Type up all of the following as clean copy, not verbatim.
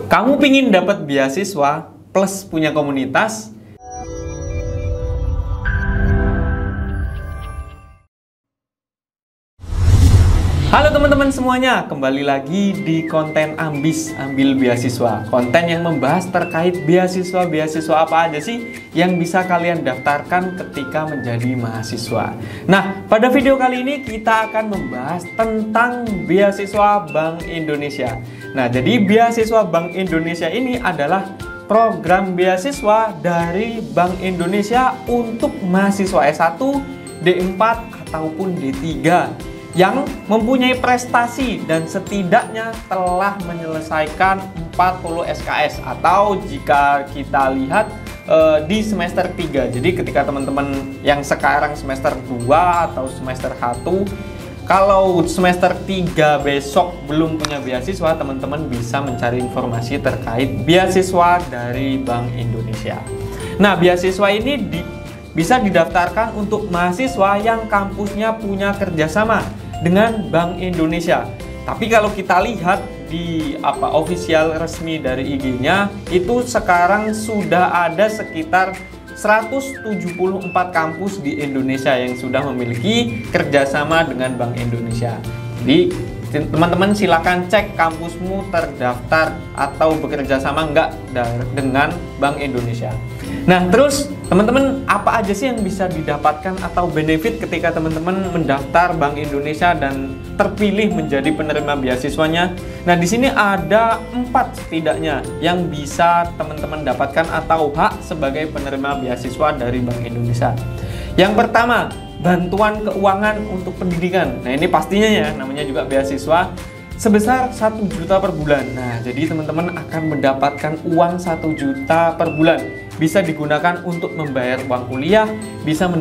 Kamu pingin dapat beasiswa plus punya komunitas? Halo teman-teman semuanya, kembali lagi di konten Ambis Ambil Beasiswa. Konten yang membahas terkait beasiswa apa aja sih yang bisa kalian daftarkan ketika menjadi mahasiswa. Nah, pada video kali ini kita akan membahas tentang beasiswa Bank Indonesia. Nah, jadi beasiswa Bank Indonesia ini adalah program beasiswa dari Bank Indonesia untuk mahasiswa S1, D4 ataupun D3 yang mempunyai prestasi dan setidaknya telah menyelesaikan 40 SKS atau jika kita lihat di semester 3. Jadi ketika teman-teman yang sekarang semester 2 atau semester 1, kalau semester 3 besok belum punya beasiswa, teman-teman bisa mencari informasi terkait beasiswa dari Bank Indonesia. Nah, beasiswa ini bisa didaftarkan untuk mahasiswa yang kampusnya punya kerjasama dengan Bank Indonesia. Tapi kalau kita lihat di official resmi dari IG-nya, itu sekarang sudah ada sekitar 174 kampus di Indonesia yang sudah memiliki kerjasama dengan Bank Indonesia. Jadi teman-teman silakan cek kampusmu terdaftar atau bekerja sama enggak dengan Bank Indonesia. Nah, terus teman-teman apa aja sih yang bisa didapatkan atau benefit ketika teman-teman mendaftar Bank Indonesia dan terpilih menjadi penerima beasiswanya? Nah, di sini ada 4 setidaknya yang bisa teman-teman dapatkan atau hak sebagai penerima beasiswa dari Bank Indonesia. Yang pertama, bantuan keuangan untuk pendidikan. Nah, ini pastinya ya, namanya juga beasiswa, sebesar 1 juta per bulan. Nah, jadi teman-teman akan mendapatkan uang 1 juta per bulan. Bisa digunakan untuk membayar uang kuliah, bisa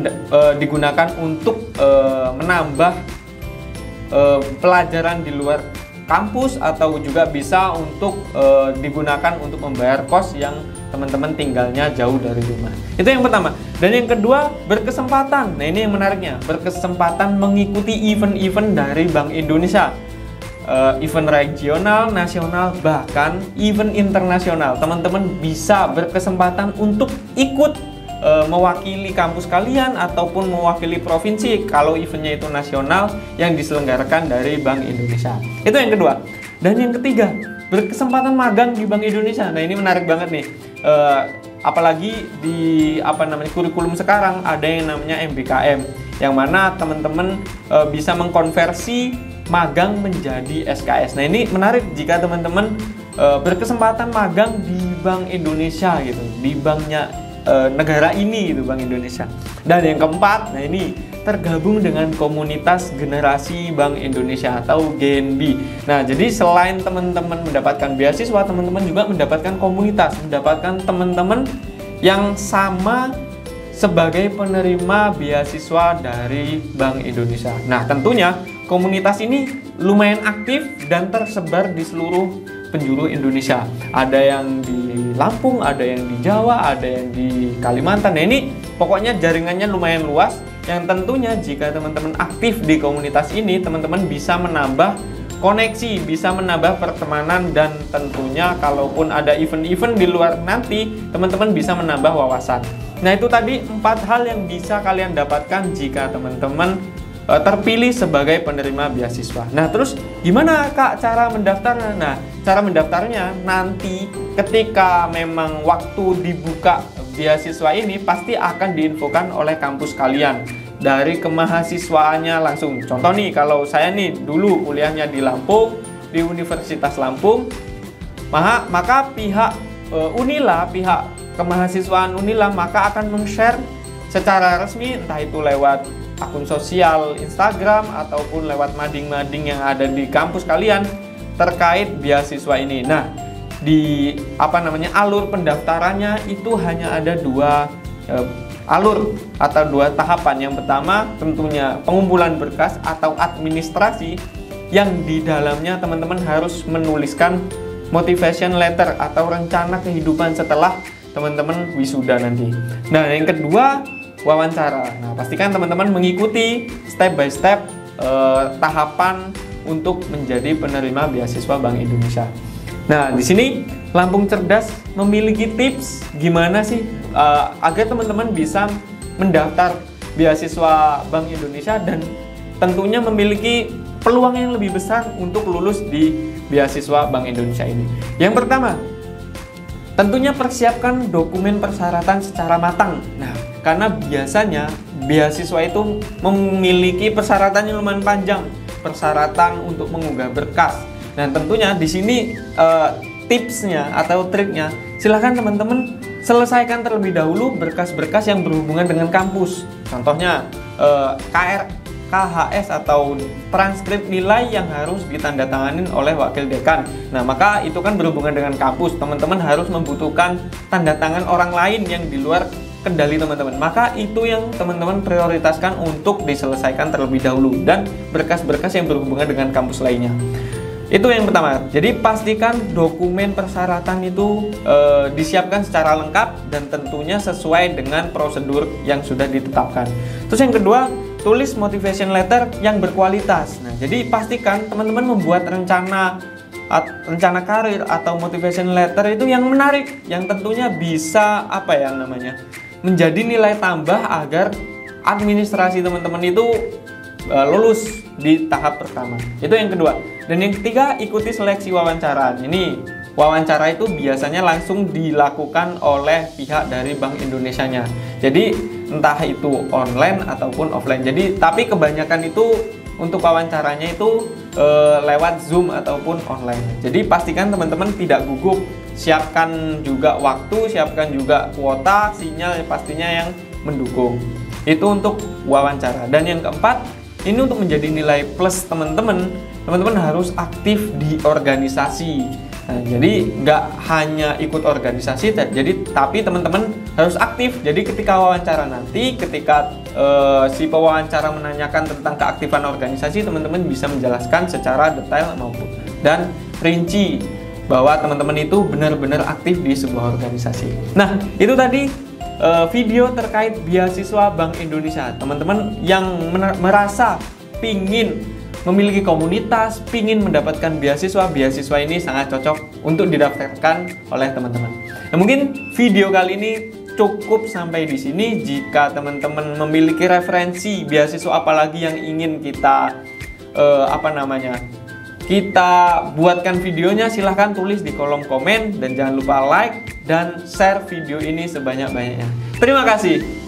digunakan untuk menambah pelajaran di luar kampus, atau juga bisa untuk digunakan untuk membayar kos yang teman-teman tinggalnya jauh dari rumah. Itu yang pertama. Dan yang kedua, berkesempatan. Nah, ini yang menariknya, berkesempatan mengikuti event-event dari Bank Indonesia. Event regional, nasional, bahkan event internasional. Teman-teman bisa berkesempatan untuk ikut mewakili kampus kalian ataupun mewakili provinsi kalau eventnya itu nasional yang diselenggarakan dari Bank Indonesia. Itu yang kedua. Dan yang ketiga, berkesempatan magang di Bank Indonesia. Nah, ini menarik banget nih. Apalagi di kurikulum sekarang ada yang namanya MBKM, yang mana teman-teman bisa mengkonversi magang menjadi SKS. Nah, ini menarik jika teman-teman berkesempatan magang di Bank Indonesia gitu, di banknya negara ini gitu, Bank Indonesia. Dan yang keempat, nah ini tergabung dengan komunitas generasi Bank Indonesia atau GNB. Nah, jadi selain teman-teman mendapatkan beasiswa, teman-teman juga mendapatkan komunitas, mendapatkan teman-teman yang sama sebagai penerima beasiswa dari Bank Indonesia. Nah, tentunya komunitas ini lumayan aktif dan tersebar di seluruh penjuru Indonesia. Ada yang di Lampung, ada yang di Jawa, ada yang di Kalimantan. Nah, ini pokoknya jaringannya lumayan luas, yang tentunya jika teman-teman aktif di komunitas ini, teman-teman bisa menambah koneksi, bisa menambah pertemanan, dan tentunya kalaupun ada event-event di luar nanti, teman-teman bisa menambah wawasan. Nah, itu tadi 4 hal yang bisa kalian dapatkan jika teman-teman terpilih sebagai penerima beasiswa. Nah, terus gimana Kak cara mendaftarnya? Nah, cara mendaftarnya nanti ketika memang waktu dibuka beasiswa ini pasti akan diinfokan oleh kampus kalian dari kemahasiswaannya langsung. Contoh nih, kalau saya nih dulu kuliahnya di Lampung, di Universitas Lampung, maka pihak Unila, pihak kemahasiswaan Unila maka akan men-share secara resmi, entah itu lewat akun sosial Instagram ataupun lewat mading-mading yang ada di kampus kalian terkait beasiswa ini. Nah, di alur pendaftarannya itu hanya ada 2 alur atau 2 tahapan. Yang pertama tentunya pengumpulan berkas atau administrasi, yang di dalamnya teman-teman harus menuliskan motivation letter atau rencana kehidupan setelah teman-teman wisuda nanti. Nah, yang kedua, wawancara. Nah, pastikan teman-teman mengikuti step by step tahapan untuk menjadi penerima beasiswa Bank Indonesia. Nah, di sini Lampung Cerdas memiliki tips gimana sih agar teman-teman bisa mendaftar beasiswa Bank Indonesia dan tentunya memiliki peluang yang lebih besar untuk lulus di beasiswa Bank Indonesia ini. Yang pertama, tentunya persiapkan dokumen persyaratan secara matang. Nah, karena biasanya beasiswa itu memiliki persyaratan yang lumayan panjang, persyaratan untuk mengunggah berkas. Dan tentunya di sini tipsnya atau triknya, silahkan teman-teman selesaikan terlebih dahulu berkas-berkas yang berhubungan dengan kampus. Contohnya KHS atau transkrip nilai yang harus ditandatanganin oleh wakil dekan. Nah, maka itu kan berhubungan dengan kampus. Teman-teman harus membutuhkan tanda tangan orang lain yang di luar kendali teman-teman. Maka itu yang teman-teman prioritaskan untuk diselesaikan terlebih dahulu, dan berkas-berkas yang berhubungan dengan kampus lainnya. Itu yang pertama. Jadi pastikan dokumen persyaratan itu disiapkan secara lengkap dan tentunya sesuai dengan prosedur yang sudah ditetapkan. Terus yang kedua, tulis motivation letter yang berkualitas. Nah, jadi pastikan teman-teman membuat rencana karir atau motivation letter itu yang menarik, yang tentunya bisa menjadi nilai tambah agar administrasi teman-teman itu lulus di tahap pertama. Itu yang kedua. Dan yang ketiga, ikuti seleksi wawancara. Ini wawancara itu biasanya langsung dilakukan oleh pihak dari Bank Indonesianya. Jadi entah itu online ataupun offline. Jadi tapi kebanyakan itu untuk wawancaranya itu lewat Zoom ataupun online. Jadi pastikan teman-teman tidak gugup. Siapkan juga waktu, siapkan juga kuota, sinyal pastinya yang mendukung. Itu untuk wawancara. Dan yang keempat, ini untuk menjadi nilai plus teman-teman harus aktif di organisasi. Nah, jadi nggak hanya ikut organisasi, tapi teman-teman harus aktif. Jadi ketika wawancara nanti, ketika si pewawancara menanyakan tentang keaktifan organisasi, teman-teman bisa menjelaskan secara detail maupun dan rinci bahwa teman-teman itu benar-benar aktif di sebuah organisasi. Nah, itu tadi video terkait beasiswa Bank Indonesia. Teman-teman yang merasa pingin memiliki komunitas, pingin mendapatkan beasiswa ini sangat cocok untuk didaftarkan oleh teman-teman. Nah, mungkin video kali ini cukup sampai di sini. Jika teman-teman memiliki referensi beasiswa apalagi yang ingin kita kita buatkan videonya, silahkan tulis di kolom komen dan jangan lupa like dan share video ini sebanyak-banyaknya. Terima kasih.